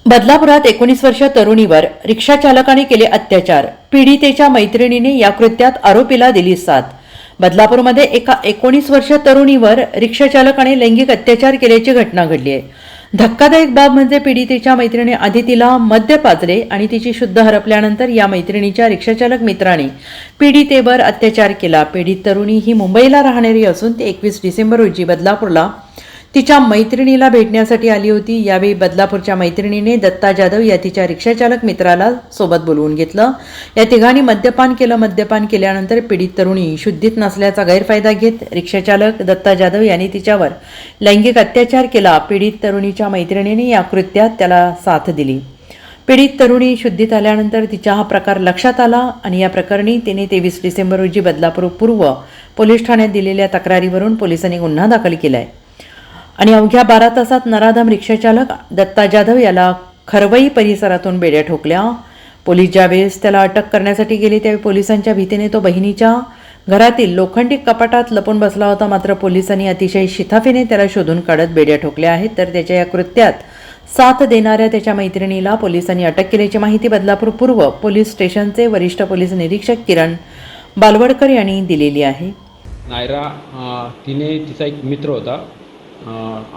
बदलापुरात 19 वर्षीय तरुणीवर रिक्षा चालकाने केले अत्याचार. पीडितेच्या मैत्रिणीने या कृत्यात आरोपीला दिली साथ. बदलापूरमध्ये एका 19 वर्षीय तरुणीवर रिक्षा चालकाने लैंगिक अत्याचार केल्याची घटना घडली आहे. धक्कादायक बाब म्हणजे पीडितेच्या मैत्रिणी आधी तिला मद्य पाजले आणि तिची शुद्ध हरपल्यानंतर या मैत्रिणीच्या रिक्षाचालक मित्राने पीडितेवर अत्याचार केला. पीडित तरुणी ही मुंबईला राहणारी असून ती 21 डिसेंबर रोजी बदलापूरला तिच्या मैत्रिणीला भेटण्यासाठी आली होती. यावेळी बदलापूरच्या मैत्रिणीने दत्ता जाधव या तिच्या रिक्षाचालक मित्राला सोबत बोलवून घेतलं. या तिघांनी मद्यपान केलं. मद्यपान केल्यानंतर पीडित तरुणी शुद्धीत नसल्याचा गैरफायदा घेत रिक्षाचालक दत्ता जाधव यांनी तिच्यावर लैंगिक अत्याचार केला. पीडित तरुणीच्या मैत्रिणीने या कृत्यात त्याला साथ दिली. पीडित तरुणी शुद्धीत आल्यानंतर तिचा हा प्रकार लक्षात आला आणि या प्रकरणी तिने 23 डिसेंबर रोजी बदलापूर पूर्व पोलीस ठाण्यात दिलेल्या तक्रारीवरून पोलिसांनी गुन्हा दाखल केला आहे. आणि अवघ्या 12 तासात नराधम रिक्षाचालक दत्ता जाधव याला खरवई परिसरातून बेड्या ठोकल्या. पोलीस ज्यावेळेस त्याला अटक करण्यासाठी गेले त्यावेळी पोलिसांच्या भीतीने तो बहिणीच्या घरातील लोखंडी कपाटात लपून बसला होता. मात्र पोलिसांनी अतिशय शिताफीने त्याला शोधून काढत बेड्या ठोकल्या आहेत. तर त्याच्या या कृत्यात साथ देणाऱ्या त्याच्या मैत्रिणीला पोलिसांनी अटक केल्याची माहिती बदलापूर पूर्व पोलीस स्टेशनचे वरिष्ठ पोलीस निरीक्षक किरण बालवडकर यांनी दिलेली आहे. नायरा तिने तिचा एक मित्र होता,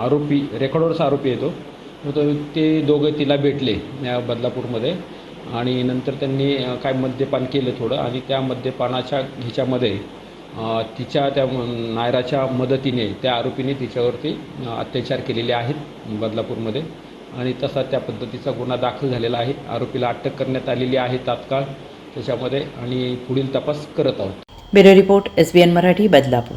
आरोपी रेकॉर्डवरचा आरोपी येतो, तर ते दोघं तिला भेटले या बदलापूरमध्ये आणि नंतर त्यांनी काय मद्यपान केलं थोडं आणि त्या मद्यपानाच्या ह्याच्यामध्ये तिच्या त्या नायराच्या मदतीने त्या आरोपीने तिच्यावरती अत्याचार केलेले आहेत बदलापूरमध्ये आणि तसा त्या पद्धतीचा गुन्हा दाखल झालेला आहे. आरोपीला अटक करण्यात आलेली आहे तात्काळ त्याच्यामध्ये आणि पुढील तपास करत आहोत. Bureau report SBN Marathi Badlapur.